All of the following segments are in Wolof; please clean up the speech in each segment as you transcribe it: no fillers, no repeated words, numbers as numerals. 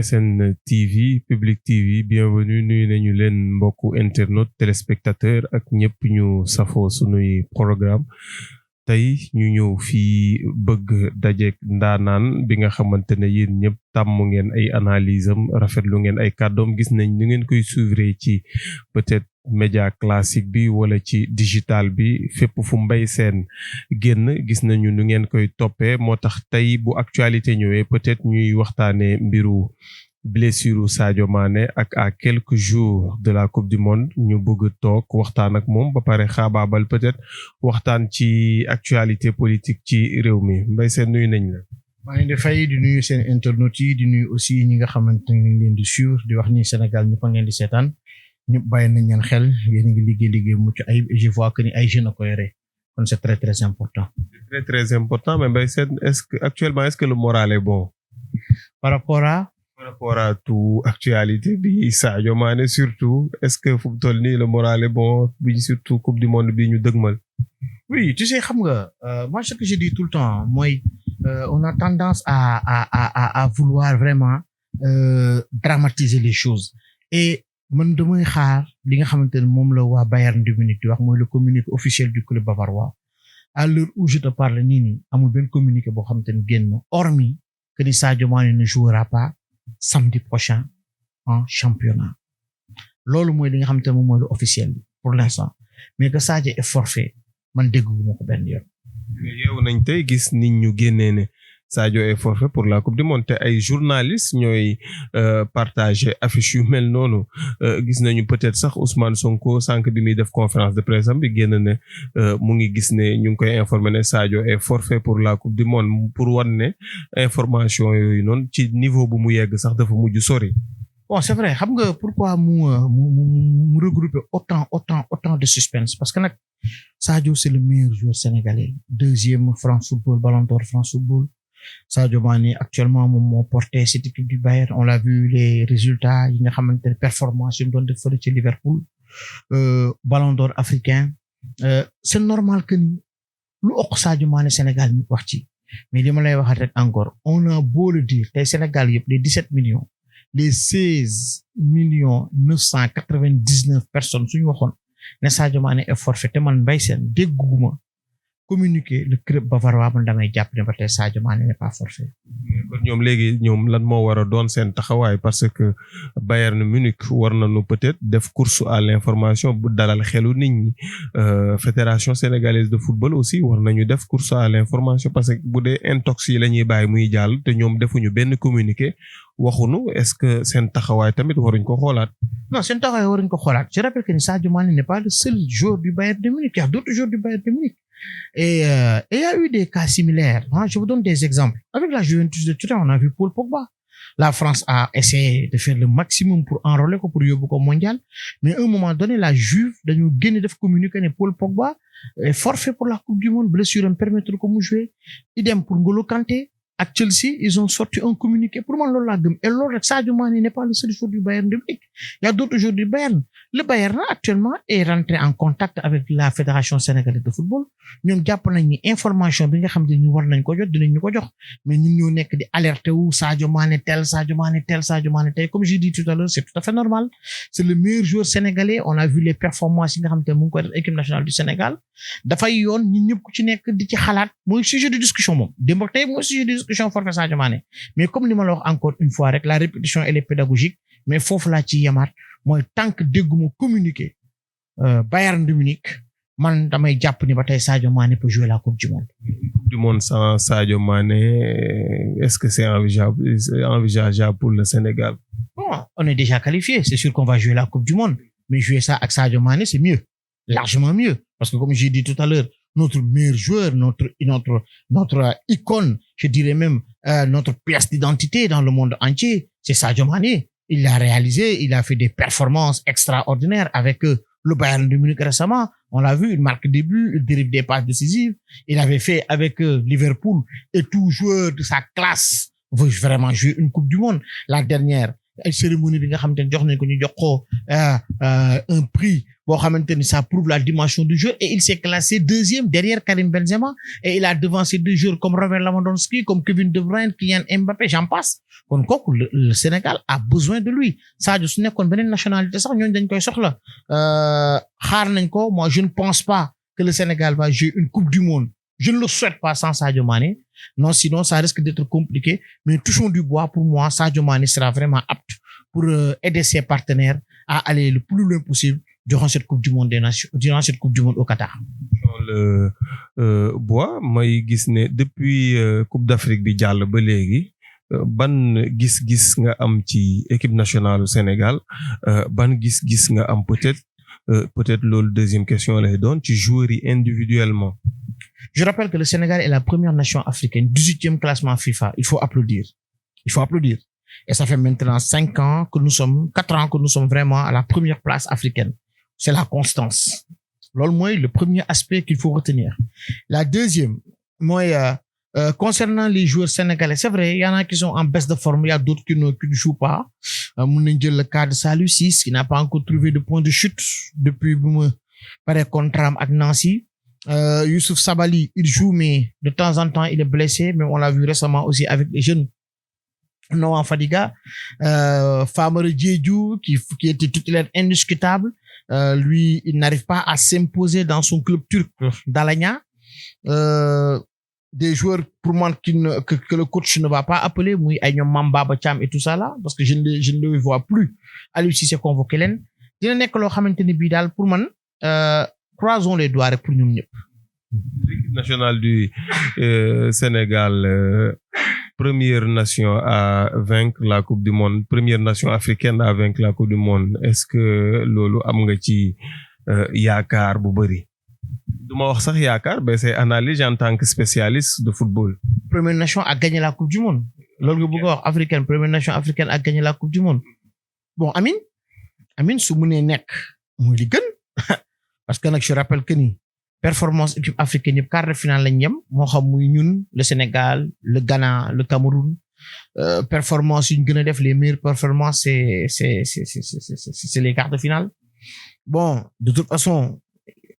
SN TV Public TV bienvenue nuyu nañu leen mbokku internautes téléspectateurs ak ñëpp ñu safoo sunuy programme tey ñu ñëw fii bëgg dajeek ndaanaan bi nga xamante ne yéen ñëpp tàmm ngeen ay analyse am rafetlu ngeen ay kàddoom gis nañ ñu ngeen koy suivre ci peut-être média classique bi wala ci digital bi fépp fu Mbaye Sène génn gis nañu nu ngeen koy toppee moo tax tey bu actualité ñëwee peut-être ñuy waxtaanee mbiru blessure Sadio Mané ak à quelques jours de la Coupe du Monde ñu bëgg toog waxtaan ak moom ba pare xaabaabal peut-être waxtaan ci actualité politique ci réew mi Mbaye Sène nuyu nañ la. maa ngi di fay di nuyu seen internautes yi di nuyu aussi ñi nga xamante ne ñu ngi leen di suivre di wax ni Sénégal ñëpp a ngeen di seetaan ñëpp bàyyi nañ leen xel yéen a ngi liggéey mucc ayib et je vois que ni ay jeunes a ko yore kon c'est très très important. C'est très très important mais Mbaye Sène est-ce que le moral est bon. Par rapport à tout actualité bi Sadio Mané surtout est-ce que fu mu toll nii le moral est bon bi surtout coupe du monde bi ñu dëgmal. Oui tu sais xam nga moi ce que je dis tout le temps mooy on a tendance à vouloir vraiment dramatiser les choses et man damay xaar li nga xamante ne moom la waa Bayern de Munich di wax mooy le communiqué officiel du club bavarois à l'heure où je te parle nii amul benn communiqué boo xamante ne génn hormis que ni Sadio Mané ne jouera pas samedi prochain en championnat loolu mooy li nga xamante ne moom mooy lu officiel pour l'instant mais que Sadio est forfait man dégguma ko benn yoon. yow nañ tey gis nit ñu génnee ne Sadio est forfait pour la Coupe du Monde te ay journalistes ñooy partager affiche yu mel noonu gis nañu peut-être sax Ousmane Sonko sànq bi muy def conférence de presse am bi génn ne mu ngi gis ne ñu ngi koy informer ne Sadio est forfait pour la Coupe du Monde pour wan ne information yooyu noonu ci niveau bu mu yegg sax dafa mujj sori. Bon c'est vrai xam nga pourquoi mu regrouper autant de suspense parce que nag Sadio c'est le meilleur joueur sénégalais deuxième France Football Ballon d'Or France Football. Sadio Mané actuellement moom moo porté cette équipe du Bayern on l'a vu les résultats yi nga xamante ne performance yi mu doon def fële ci Liverpool Ballon d'Or africain c'est normal que ni lu ëpp Sadio Mané Sénégal ñu wax ci mais li ma lay waxaat rek encore on a beau le dire tey Sénégal yëpp les 17 millions les 16 millions 999 personnes suñu waxoon ne Sadio Mané est forfait te man Mbaye Sène dégguma communiquer le club bavarois man damay jàpp ne ba tey Sadio Mané n'est pas forfait. kon ñoom léegi ñoom lan moo war a doon seen taxawaay parce que Bayern Munich war nañu peut-être def course à l'information bu dalal xelu nit ñi fédération sénégalaise de football aussi war nañu def course à l'information parce que bu dee intox yi la ñuy bàyyi muy jàll te ñoom defuñu benn communiqué waxuñu est-ce que seen taxawaay tamit waruñ ko xoolaat. Non seen taxawaay waruñ ko xoolaat je rappelle que Sadio Mané n'est pas le seul joueur du Bayern de Munich il y a d'autres joueurs du Bayern de Munich. Et il y a eu des cas similaires. Je vous donne des exemples. Avec la Juventus de Turin, on a vu Paul Pogba. La France a essayé de faire le maximum pour enrôler ko pour yóbbu ko mondial. Mais à un moment donné, la Juve dañu génn def communiqué ne Paul Pogba est forfait pour la Coupe du Monde. Blessure am permettre ko mu jouer. Idem pour N'Golo Kanté. Ak Chelsea, ils ont sorti un communiqué. Pour moi, loolu laa gëm. Et loolu rek Sadio Mané n'est pas le seul joueur du Bayern de Munich. Il y a d'autres joueurs du Bayern. Le Bayern actuellement est rentré en contact avec la Fédération sénégalaise de football. ñoom jàpp nañ ni information bi nga xam ne ñu war nañ ko jot dinañ ñu ko jox mais ñun ñoo nekk di alerter wu Sadio Mané tel Sadio Mané tel Sadio Mané tel comme j'ai dit tout à l'heure c'est tout à fait normal. C'est le meilleur joueur sénégalais. On a vu les performances yi nga xam te mu ngi koy def équipe nationale du Sénégal. Dafay yoon ñun ñëpp ku ci nekk di ci xalaat mooy sujet de discussion moom démb tey mooy sujet de discussion forfait Sadio Mané mais comme ni ma la wax encore une fois rek la répétition elle est pédagogique mais foofu laa ci yemaat mooy tant que dégguma communiqué Bayern de Munich man damay jàpp ni ba tey Sadio Mané peut jouer la Coupe du Monde. Coupe du Monde sans Sadio Mané est-ce que c'est envisageable pour le Sénégal? Bon, on est déjà qualifié, c'est sûr qu'on va jouer la Coupe du Monde, mais jouer ça avec Sadio Mané c'est mieux, largement mieux parce que comme j'ai dit tout à l'heure notre meilleur joueur, notre icône, je dirais même notre pièce d'identité dans le monde entier, c'est Sadio Mané. Il l'a réalisé, il a fait des performances extraordinaires avec le Bayern de Munich récemment. On l'a vu, il marque des buts, il dérive des passes décisives. Il avait fait avec Liverpool et tout joueur de sa classe veut vraiment jouer une Coupe du Monde. La dernière, ay cérémonie bi nga xamante ni jox nañ ko ñu jox ko un prix boo xamante ni ça prouve la dimension du joueur et il s'est classé deuxième derrière Karim Benzema et il a devancé deux joueurs comme Robert Lewandowski comme Kevin De Bruyne Kylian Mbappé j'en passe kon kooku le Sénégal a besoin de lui Sadio su nekkoon beneen nationalité sax ñooñu dañ koy soxla xaar nañ ko moi je ne pense pas que le Sénégal va jouer une coupe du monde je ne le souhaite pas sans Sadio Mané non sinon ça risque d'être compliqué mais touchons du bois pour moi Sadio Mané sera vraiment apte pour aider ses partenaires à aller le plus loin possible durant cette coupe du monde des nations durant cette coupe du monde au Qatar. Le bois may gis ne depuis coupe d'Afrique bi jàll ba léegi ban gis-gis nga am ci équipe nationale du Sénégal ban gis-gis nga am peut-être loolu deuxième question lay doon ci joueurs yi individuellement. Je rappelle que le Sénégal est la première nation africaine 18e classement FIFA il faut applaudir et ça fait maintenant 4 ans que nous sommes vraiment à la première place africaine c'est la constance loolu mooy le premier aspect qu'il faut retenir la deuxième mooy concernant les joueurs sénégalais c'est vrai il y en a qui sont en baisse de forme il y a d'autres qui ne jouent pas mun nañ jël le cas de Saliou Ciss qui n'a pas encore trouvé de point de chute depuis bu mu pare contrat ak Nancy Youssouf Sabaly il joue mais de temps en temps il est blessé mais on l'a vu récemment aussi avec les jeunes Noah Fadiga Famara Diédhiou qui était titulaire indiscutable lui il n'arrive pas à s'imposer dans son club turc d'Alanya des joueurs pour moi que le coach ne va pas appeler muy ay ñoom Mame Baba Thiam et tout ça là parce que je ne le vois plus Aliou Cissé convoqué leen dina nekk loo xamante ni bii daal pour man croisons les doigts rek pour ñoom ñëpp. L'équipe nationale du Sénégal première nation à vaincre la coupe du monde première nation africaine à vaincre la coupe du monde est-ce que loolu am nga ci yaakaar bu bari duma wax sax yaakaar mais c'est analyse en tant que spécialiste de football. Première nation à gagner la coupe du monde loolu nga bëgg a wax africaine première nation africaine à gagner la coupe du monde bon Amine su mënee nekk mooy li gën parce que nag je rappelle que ni performance équipe africaine yëpp quart de finale lañ yem moo xam muy ñun le Sénégal le Ghana le Cameroun performance yu ñu gën a def les meilleures performances c'est les quarts de finale bon de toute façon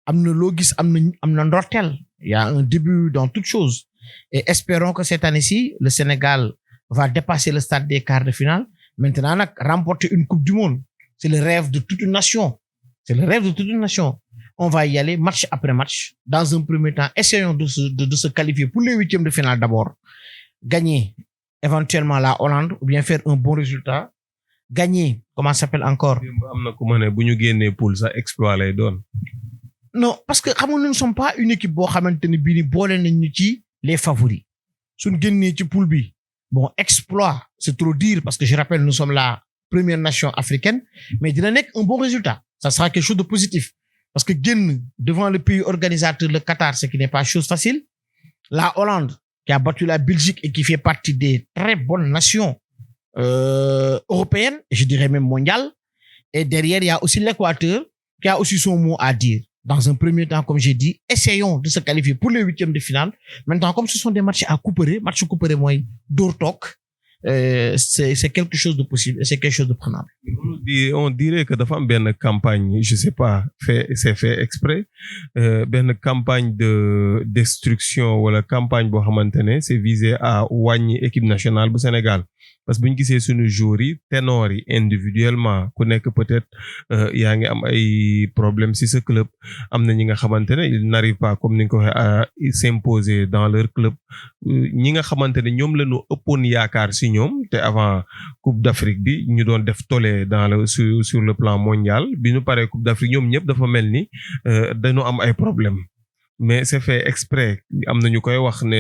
am na loo gis am na ndorteel il y a un début dans toute chose et espérons que cette année-ci le Sénégal va dépasser le stade des quarts de finale maintenant nag remporter une coupe du monde c'est le rêve de toute une nation on va y aller match après match dans un premier temps essayons de se qualifier pour les huitièmes de finale d'abord gagner éventuellement la Hollande ou bien faire un bon résultat gagner comment ça s'appelle encore am na ku ma ne bu ñu génnee poule ça exploit lay doon non parce que xam nga nous ne sommes pas une équipe boo xamante ne bii ni boole nañ ñu ci les favoris suñ génnee ci poule bi bon exploit c'est trop dire parce que je rappelle nous sommes la première nation africaine mais dina nekk un bon résultat ça sera quelque chose de positif parce que génn devant le pays organisateur le Qatar ce qui n'est pas chose facile la Hollande qui a battu la Belgique et qui fait partie des très bonnes nations européennes et je dirais même mondiales et derrière il y a aussi l'Équateur qui a aussi son mot à dire dans un premier temps comme j'ai dit essayons de se qualifier pour les huitièmes de finale maintenant comme ce sont des matchs à couper match couper mooy dóor toog c'est quelque chose de possible et c'est quelque chose de prenable. On dirait que dafa am benn campagne je sais pas c'est fait exprès benn campagne de destruction wala campagne boo xamante ne c'est visé à wàññi équipe nationale bu Sénégal parce que bu ñu gisee suñu joueurs yi ténors yi individuellement ku nekk peut-être yaa ngi am ay problèmes ci ce club am na ñi nga xamante ne ils n'arrivent pas comme ni nga ko waxee à s'imposer dans leur club ñi nga xamante ne ñoom la ñu ëppoon yaakaar ci ñoom te avant Coupe d'Afrique bi ñu doon def tollé dans le sur le plan mondial bi ñu paree Coupe d'Afrique ñoom ñëpp dafa mel ni dañu am ay problèmes mais c'est fait exprès am na ñu koy wax ne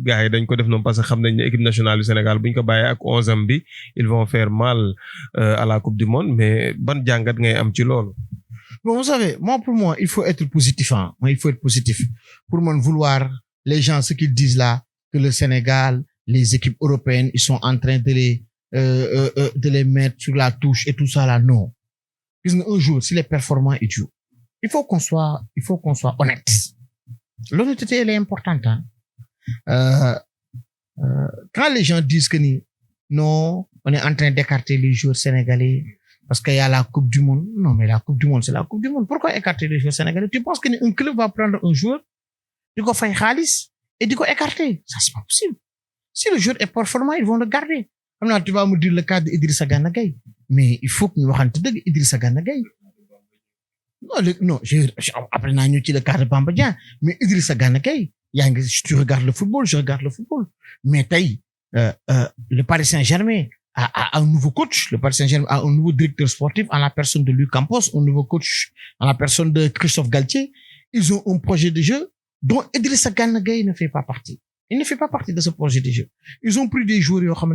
gars yi dañ ko def noonu parce que xam nañ ne équipe nationale du Sénégal bu ñu ko bàyyee ak 11am bi ils vont faire mal à la Coupe du Monde mais ban jàngat ngay am ci loolu. Bon, vous savez, pour moi, il faut être positif. Il faut être positif. Pour moi, vouloir les gens, ce qu'ils disent là, que le Sénégal, les équipes européennes, ils sont en train de les mettre sur la touche et tout ça là, non. Parce qu'un jour, si les performants, ils jouent. Il faut qu'on soit honnête. L'honnêteté, elle est importante. Quand les gens disent que non, on est en train d'écarter les joueurs sénégalais parce qu'il y a la Coupe du Monde. Non, mais la Coupe du Monde, c'est la Coupe du Monde. Pourquoi écarter les joueurs sénégalais? Tu penses qu'un club va prendre un joueur, du coup, faire khalis et du coup, écarter? Ça, c'est pas possible. Si le joueur est performant, ils vont le garder. Maintenant, tu vas me dire le cas d'Idrissa Gana Gueye. Mais il faut que nous waxante deug Idrissa Gana Gueye. Non, après, nous avons le cas de Bamba Dieng. Mais Idrissa Gana Gueye, tu regardes le football, je regarde le football. Mais le Paris Saint-Germain a un nouveau coach. Le Paris Saint-Germain a un nouveau directeur sportif en la personne de Luc Campos, un nouveau coach en la personne de Christophe Galtier. Ils ont un projet de jeu dont Idrissa Gana Gueye ne fait pas partie. Il ne fait pas partie de ce projet de jeu. Ils ont pris des joueurs,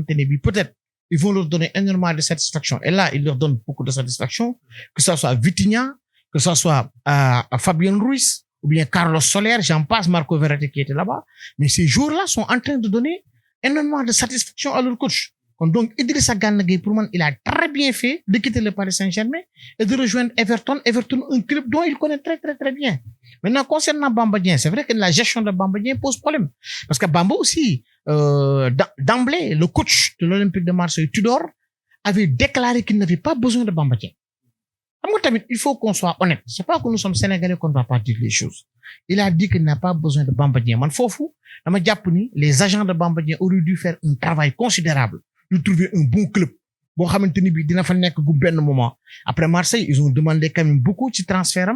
peut-être, ils vont leur donner énormément de satisfaction. Et là, ils leur donnent beaucoup de satisfaction, que ça soit Vitinha, que ça soit Fabien Ruiz, ou bien Carlos Soler, j'en passe, Marco Verratti qui était là-bas. Mais ces joueurs-là sont en train de donner énormément de satisfaction à leur coach. Donc, Idrissa Gana Gueye, pour moi, il a très bien fait de quitter le Paris Saint-Germain et de rejoindre Everton. Everton, un club dont il connaît très, très, très bien. Maintenant, concernant Bamba Dieng, c'est vrai que la gestion de Bamba Dieng pose problème. Parce que Bamba aussi, d'emblée, le coach de l'Olympique de Marseille, Tudor, avait déclaré qu'il n'avait pas besoin de Bamba Dieng. Il faut qu'on soit honnête. C'est pas que nous sommes Sénégalais qu'on ne va pas dire les choses. Il a dit qu'il n'a pas besoin de Bamba Dieng. Man, fofu, dama japp ni les agents de Bamba Dieng auraient dû faire un travail considérable de trouver un bon club. Bon, xamanteni bi dina fa nek gu ben moment. Après Marseille, ils ont demandé quand même beaucoup de transferts.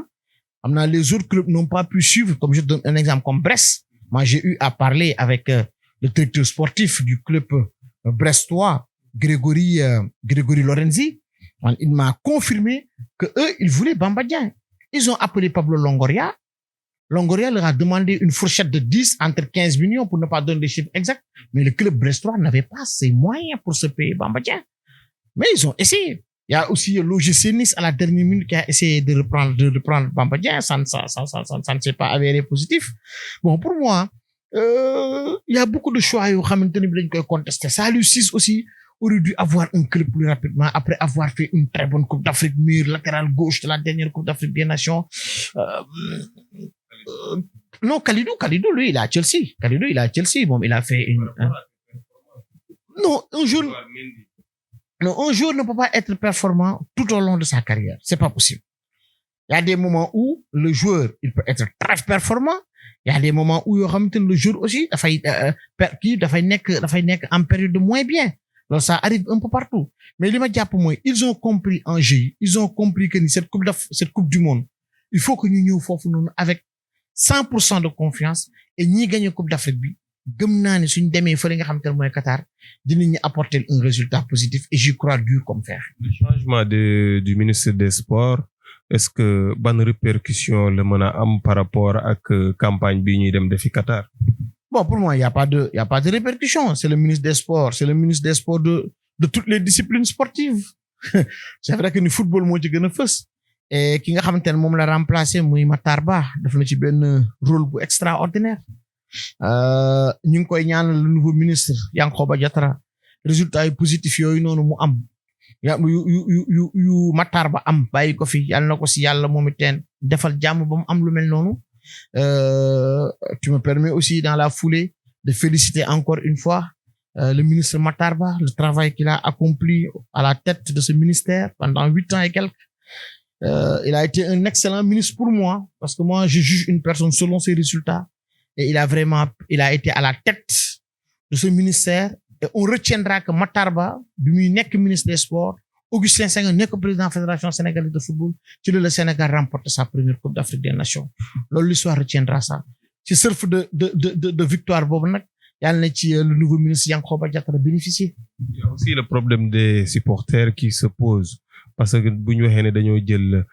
Les autres clubs n'ont pas pu suivre. Comme je donne un exemple comme Brest. Moi, j'ai eu à parler avec le directeur sportif du club brestois, Grégory Lorenzi. Il m'a confirmé que eux, ils voulaient Bamba Dieng. Ils ont appelé Pablo Longoria. Longoria leur a demandé une fourchette de 10 entre 15 millions pour ne pas donner les chiffres exacts. Mais le club brestois n'avait pas ces moyens pour se payer Bamba Dieng. Mais ils ont essayé. Il y a aussi l'OGC Nice à la dernière minute qui a essayé de reprendre Bamba Dieng. Ça ne s'est pas avéré positif. Bon, pour moi, il y a beaucoup de choix qui ont contesté. Ça, Lucis aussi aurait dû avoir un club plus rapidement après avoir fait une très bonne Coupe d'Afrique, mur latéral gauche de la dernière Coupe d'Afrique des Nations. Non, Kalidou, lui, il est à Chelsea. Bon, il a fait une... Non, un jour ne peut pas être performant tout au long de sa carrière. C'est pas possible. Il y a des moments où le joueur, il peut être très performant. Il y a des moments où le joueur aussi, dafay nek en période de moins bien. Alors ça arrive un peu partout. Mais ils ont compris en jeu. Ils ont compris que cette coupe du monde, il faut que nous avec 100% de confiance et ni gagner Coupe d'Afrique bi. Gëm naa ne suñ demee fële nga xam te mooy Qatar dinañu apporter un résultat positif et j'y crois dur comme fer. Le changement du ministre des Sports, est-ce que bonne répercussion le mën a am par rapport ak campagne bi ñuy dem defi Qatar? Bon, pour moi, il y a pas de répercussion. C'est le ministre des Sports de toutes les disciplines sportives. C'est vrai que le football moo ci gën a fës. Et ki nga xamante ne moom la remplacé muy Matar Ba def na ci benn rôle bu extraordinaire. Ñu ngi koy ñaanal le nouveau ministre Yankhoba Diattara résultat yu positif yooyu noonu mu am yu Matar Ba am bàyyi ko fi yàlla na ko si yàlla moom iteen defal jàmm ba mu am lu mel noonu. Tu me permets aussi dans la foulée de féliciter encore une fois le ministre Matar Ba, le travail qu'il a accompli à la tête de ce ministère pendant 8 ans et quelques. Il a été un excellent ministre pour moi parce que moi je juge une personne selon ses résultats et il a été à la tête de ce ministère et on retiendra que Matar Ba bi muy nekk ministre des Sports, Augustin Senghor nekk président Fédération sénégalaise de football, ci le Sénégal remporte sa première Coupe d'Afrique des Nations. Loolu l'histoire retiendra ça. Ci surf de victoire boobu nag yàlla na ci le nouveau ministre Yankhoba Diattara bénéficier. Il y a aussi le problème des supporters qui se posent parce que bu ñu waxee ne dañoo jël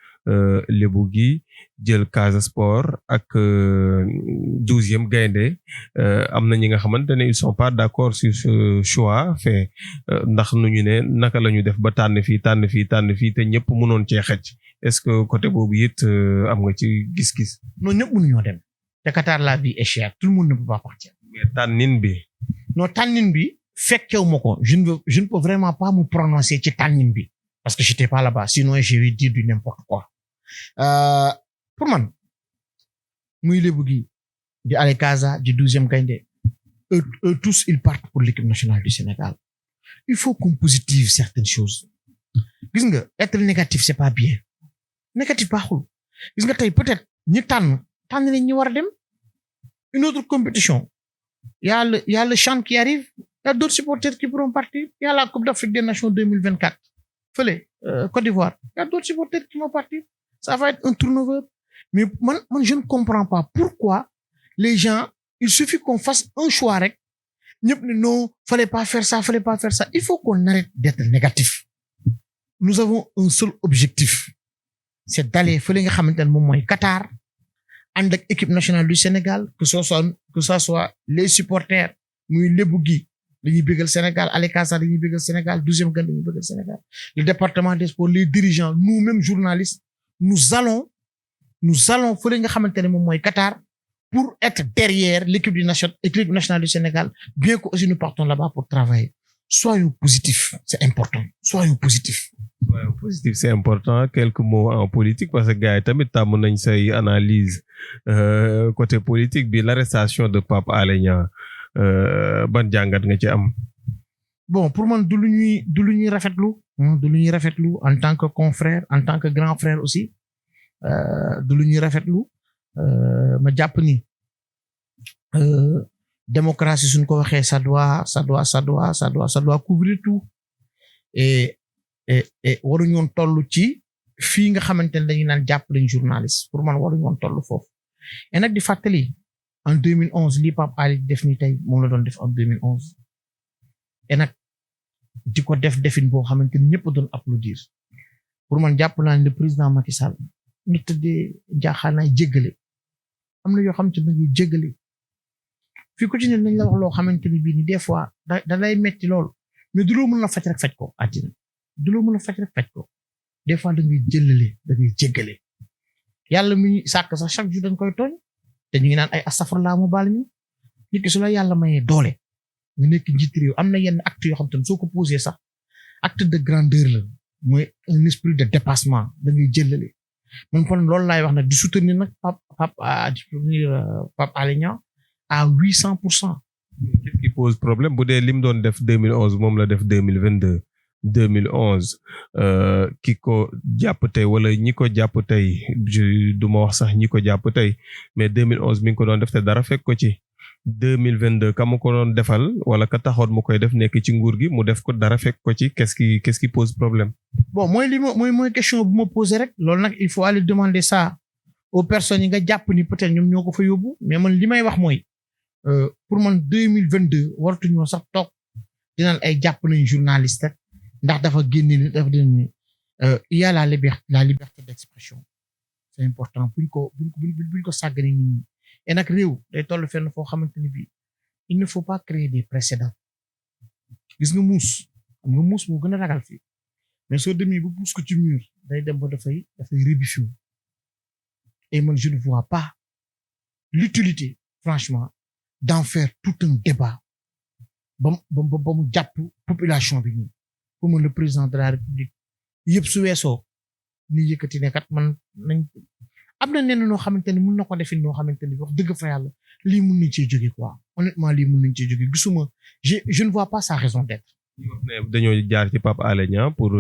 Lebu gi jël Casa Sport ak 12e Gaïndé am na ñi nga xamante ne ils sont pas d'accord sur ce choix fait ndax nu ñu ne naka la ñu def ba tànn fii te ñëpp mënoon cee xëcc est-ce que côté boobu it am nga ci gis-gis. Non ñëpp mënuñoo dem te Qatar la vie est chère tout le monde ne peut pas partir. Mais tànnin bi fekkew ma ko je ne peux vraiment pas me prononcer ci tànnin bi parce que j'étais pas là-bas sinon je vais dire du n'importe quoi. Pour man muy Lebu gi di Ale Casa du 12e Gaïndé eux tous ils partent pour l'équipe nationale du Sénégal. il faut qu'on positive certaines choses gis nga être négatif c'est pas bien négatif baaxul gis nga tey peut-être ñi tànn nañ ñi war a dem une autre compétition il y a le CHAN qui arrive il y a d'autres supporters qui pourront partir il y a la Coupe d'Afrique des Nations 2024 fële Côte d'Ivoire il y a d'autres supporters qui vont partir ça va être un turnover mais man je ne comprends pas pourquoi les gens il suffit qu'on fasse un choix rek ñëpp ne non fallait pas faire ça il faut qu'on arrête d'être négatif nous avons un seul objectif c'est d'aller fële nga xamante ne moom mooy Qatar ànd ak équipe nationale du Sénégal que ça soit les supporters muy lébu gi dañuy bëggal Sénégal Alikasa dañuy bëggal Sénégal 12e Gan dañuy bëggal Sénégal le département des sports les dirigeants nous-mêmes journalistes nous allons fële nga xamante ne moom mooy Qatar pour être derrière l'équipe nationale du Sénégal bien que aussi nous partons là-bas pour travailler soyons positifs c'est important soyons positifs c'est important quelques mots en politique parce que gars yi tamit tàmm nañ say analyse côté politique bi l'arrestation de Pape Alé Niang ban jàngat nga ci am bon pour man du lu ñuy rafetlu en tant que confrère en tant que grand frère aussi du lu ñuy rafetlu ma jàpp ni démocratie suñ ko waxee ça doit couvrir tout et waruñu woon toll ci fii nga xamante ne dañu naan jàpp lañ journaliste pour man waruñu woon toll foofu et nag di fàttali en 2011 li Pape Alé def ni tey moom la doon def en 2011 et nag di ko defin boo xamante ni ñëpp doon applaudir pour man jàpp naa ne le président Macky Sall ñu tëddee jaaxaanaay jéggale am na yoo xamante ne dañuy jéggale fii ku ci ne nañ la wax loo xamante ni bii ni des fois da lay metti lool mais du loo mën la faj rek faj ko àddina du loo mën a faj rek faj ko des fois da ngay jëllale da ngay jéggale yàlla mi sàkk sax chaque jour dañ koy tooñ te ñu ngi naan ay astafurlaa mu baal ñu nit ki su la yàlla mayee doole nga nekk njiit réew am na yenn acte yoo xam te ne soo ko posé sax acte de grandeur la mooy un esprit de dépassement da ngay jëllale man kon loolu laay wax nag di soutenir nag Pape Alé Niang à 800%. Qu'est-ce qui pose problème bu dee lim doon def 2011 moom la def 2022 2011 ki ko jàpp tey wala ñi ko jàpp tey du ma wax sax ñi ko jàpp tey mais 2011 mi ngi ko doon def te dara fekk ko ci 2022 ka mu ko doon defal wala ka taxoon mu koy def nekk ci nguur gi mu def ko dara fekk ko ci qu'est-ce qui pose problème. bon mooy question bu ma posé rek loolu nag il faut aller demander ça aux personnes yi nga jàpp ni peut-être ñoom ñoo ko fa yóbbu mais man li may wax mooy pour man 2022 waratuñoo sax toog dinaan ay jàpp nañ journaliste rek ndax dafa génne ni dafa dina ni il y a la liberté d'expression c'est important buñ ko sàggane nit ñi et nag réew day toll fenn foo xamante ni bii il ne faut pas créer des précédents gis nga muus moo gën a ragal fii mais soo demee ba pousse ko ci mur day dem ba dafay rébichu et man je ne vois pas l'utilité franchement d'en faire tout un débat ba mu jàpp population bi nii pour man le président de la République yëpp su weesoo ni yëkkati ne kat man nañ am na nenn noo xamante ni mun na ko defin noo xamante ni wax dëgg fa yàlla lii mun nañ cee jóge quoi honnêtement lii mun nañ cee jóge gisuma je ne vois pas sa raison d'être. dañoo jaar ci Pape Alé Niang pour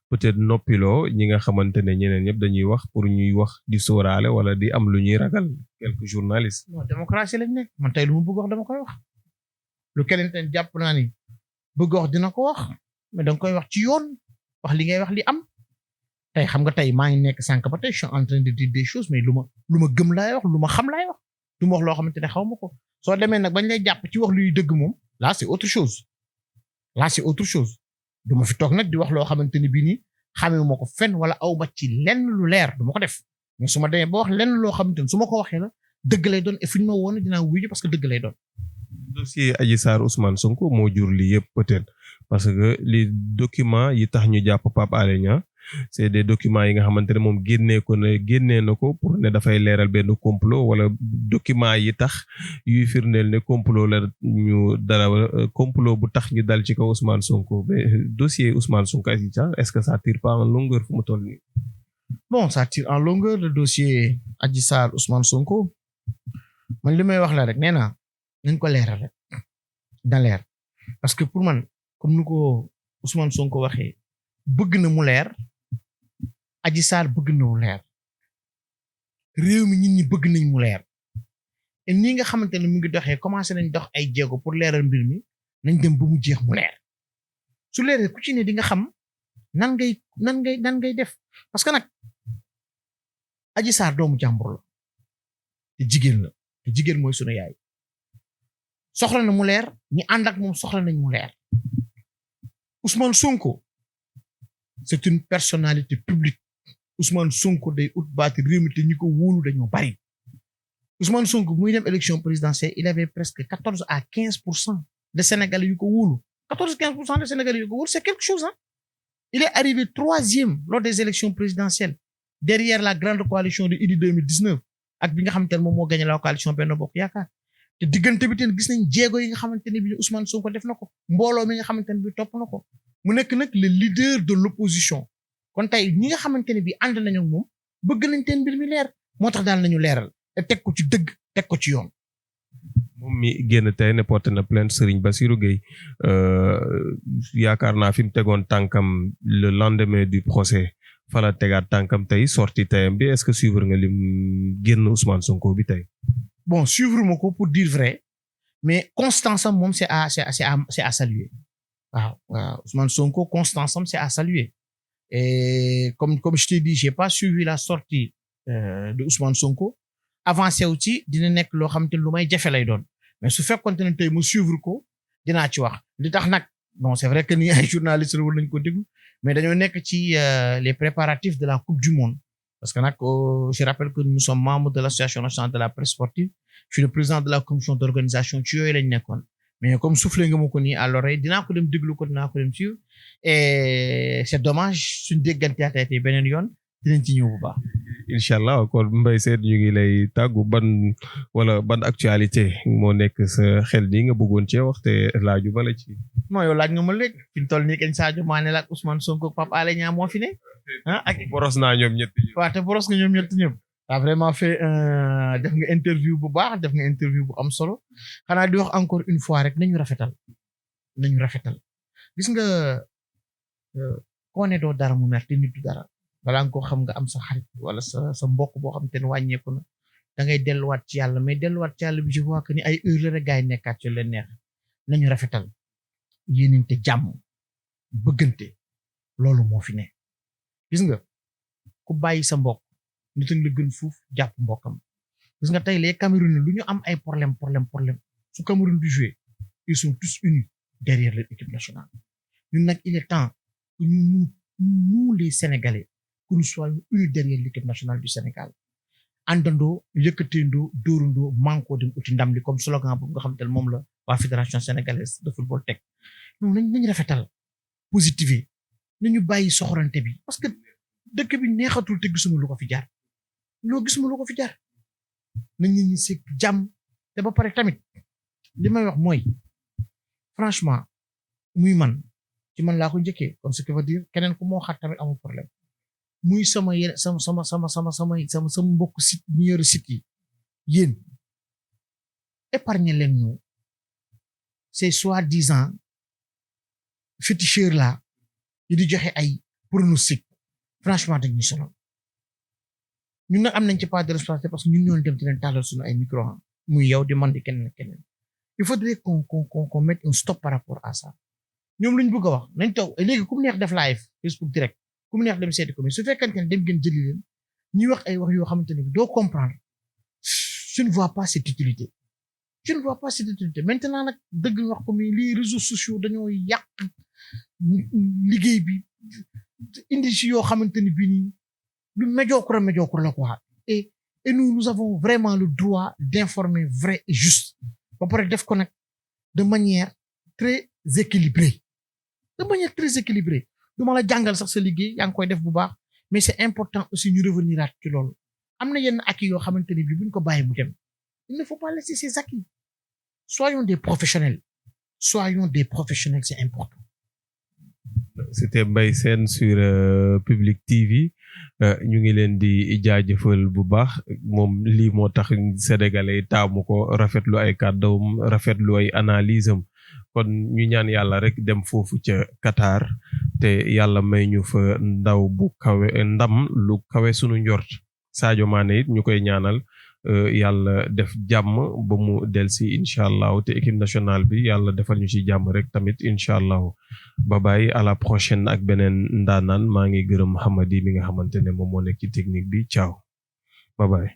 peut-être noppiloo ñi nga xamante ne ñeneen ñëpp dañuy wax pour ñuy wax di sóoraale wala di am lu ñuy ragal quelques journalistes. non démocratie lañ nekk man tey lu ma bëgg wax dama koy wax lu keneen te jàpp naa ni bëgg wax dina ko wax mais danga koy wax ci yoon wax li ngay wax li am tey xam nga tey maa ngi nekk sànq ba tey je suis en train de dire des choses mais lu ma gëm laay wax lu ma xam laay wax du ma wax loo xamante ne xaw ma ko soo demee nag bañ lay jàpp ci wax luy dëgg moom là c'est autre chose du ma fi toog nag di wax loo xamante ni bii nii xamee ma ko fenn wala aw ba ci lenn lu leer du ma ko def mais su ma demee ba wax lenn loo xamante ni su ma ko waxee la dëgg lay doon et fi ñu ma woon dinaa wuyu parce que dëgg lay doon. dossier Adji Sarr Ousmane Sonko moo jur lii yëpp peut-être parce que les documents yi tax ñu jàpp Pape Alé Niang c'est des documents yi nga xamante ne moom génnee na ko pour ne dafay leeral benn complot wala documents yi tax yuy firndeel ne complot la ñu dara complot bu tax ñu dal ci kaw Ousmane Sonko mais dossier Ousmane Sonko est-ce que ça tire pas en longueur fu mu toll nii. bon ça tire en longueur le dossier Adji Sarr Ousmane Sonko man li may wax la rek nee naa nañ ko leeral rek da leer parce que pour man comme ni ko Ousmane Sonko waxee bëgg na mu leer Adji Sarr bëgg na mu leer réew mi nit ñi bëgg nañ mu leer et nii nga xamante ne mu ngi doxee commencé nañ dox ay jéego pour leeral mbir mi nañ dem ba mu jeex mu leer su leeree ku ci ne di nga xam nan ngay def parce que nag Adji Sarr doomu jàmbur la te jigéen mooy sunu yaay soxla na mu leer ñi ànd ak moom soxla nañ mu leer Ousmane Sonko c'est une personnalité publique Ousmane Sonko day ut baati réew mi te ñi ko wóolu dañoo bari Ousmane Sonko muy dem élection présidentielle il avait presque 14 à 15% de Sénégalais yu ko wóolu 14-15% de Sénégalais yu ko wóolu c'est quelque chose hein il est arrivé 3e lors des élections présidentielles derrière la grande coalition de Idy 2019 ak bi nga xamante ne moom moo gagné la coalition Benno Bokk Yaakaar te diggante bi teen gis nañ jéego yi nga xamante ne bi Ousmane Sonko def na ko mbooloo mi nga xamante ne bi topp na ko mu nekk nag le leader de l'opposition kon tey ñi nga xamante ne bi ànd nañu ak moom bëgg nañ teen mbir mi leer moo tax daal nañu leeral te teg ko ci dëgg teg ko ci yoon. moom mi génn tey ne porté na plainte Serigne Bassirou Gueye yaakaar naa fi mu tegoon tànkam le lendemain du procès fala tegaat tànkam tey sorti tayam bi est-ce que suivre nga lim génn Ousmane Sonko bi tey. Bon suivre ma ko pour dire vrai mais constance am moom c'est à saluer waaw Ousmane Sonko constance am c'est à saluer et comme je t'ai dit j'ai pas suivi la sortie de Ousmane Sonko avancé wu ci dina nekk loo xam te lu may jafe lay doon mais su fekkoon ne tey mu suivre ko dinaa ci wax li tax nag bon c'est vrai que ni ay journalistes war nañ ko déglu mais dañoo nekk ci les préparatifs de la Coupe du Monde parce que nag je rappelle que nous sommes membres de l'association nationale de la presse sportive je suis le président de la commission d'organisation ci yooyu lañ nekkoon mais comme soufflé nga ma ko nii à l'oreille dinaa ko dem déglu ko dinaa ko dem suivre et c'est dommage suñ dégganteatee tey beneen yoon dinañ ci ñëw bu baax. incha allah kon Mbaye Sène ñu ngi lay tàggu ban actualité moo nekk sa xel nii nga bëggoon cee wax te laaju bala ci. non yow laaj nga ma léegi fi mu toll nii kañ Sadio Mané la ak Ousmane Sonko Pape Alé Niang moo fi ne ak boros naa ñoom ñett ñëpp. waaw te boros nga ñoom ñett ñëpp. t'as vraiment fait def nga interview bu baax def nga interview bu am solo xanaa di wax encore une fois rek nañu rafetal gis nga koo ne doo dara mu mer te nit du dara. balaa nga ko xam nga am sa xarit wala sa mbokk boo xam te ne wàññeeku na da ngay delluwaat ci yàlla mais delluwaat ci yàlla bi je vois que ni ay heure la rek gaa yi nekkaat ci leen neex nañu rafetal yéenante jàmm bëggante loolu moo fi ne gis nga ku bàyyi sa mbokk nit la gën fuuf jàpp mbokkam gis nga tey les Camerounais lu ñu am ay problème su Cameroun du jouer ils sont tous unis derrière leur équipe nationale ñun nag il est temps que nous les Sénégalais que nous soyons unis derrière l'équipe nationale du Sénégal àndandoo yëkkateendoo dóorandoo manko dem uti ndam li comme slogan boobu nga xam te ne moom la waa fédération sénégalaise de football teg non nañ rafetal positiver nañu bàyyi soxorante bi parce que dëkk bi neexatul te gisuma lu ko fi jaar nañ ñi si jàmm te ba pare tamit li may wax mooy franchement muy man ci man laa ko njëkkee kon ce qui veut dire keneen ku moo xat tamit amul problème muy sama mbokk site ñu yor site yi yéen épargner leen ñu ces soi-disant féticheurs là yi di joxe ay pronostic franchement dañuy sonal ñun nag am nañ ci part de responsabilité parce que ñun ñoo dem di leen tàllal suñu ay micro muy yow di man di keneen il faudrait qu'on mette un stop par rapport à ça ñoom luñ bëgg a wax nañ toog léegi ku mu neex def live Facebook direct ku mu neex dem seeti ko mais su fekkante ne dem ngeen jëli leen ñuy wax ay wax yoo xamante ne doo comprendre je ne vois pas cette utilité maintenant nag dëgg wax ko mais les réseaux sociaux dañoo yàq liggéey bi indi si yoo xamante ne bii nii lu médiocre la quoi et nous avons vraiment le droit d'informer vrai et juste ba pare def ko nag de manière très équilibrée du ma la jàngal sax sa liggéey yaa ngi koy def bu baax mais c'est important aussi ñu revenir ci loolu am na yenn acquis yoo xamante ne bii buñ ko bàyyi mu dem il ne faut pas laisser ces acquis soyons des professionnels c'est important. C'était Mbaye Sène sur Public TV ñu ngi leen di jaajëfal bu baax moom lii moo tax sénégalais taamu ko rafetlu ay kàddoom rafetlu ay analyse am kon ñu ñaan yàlla rek dem foofu ca Qatar te yàlla may ñu fa ndam lu kawe sunu njort Sadio Mané it ñu koy ñaanal yàlla def jàmm ba mu delsi incha allahu te équipe nationale bi yàlla defal ñu ci jàmm rek tamit incha allahu ba bàyyi à la prochaine ak beneen ndaanaan maa ngi gërëm Hamadi mi nga xamante ne moom moo nekk ci technique bi ciao ba bàyyi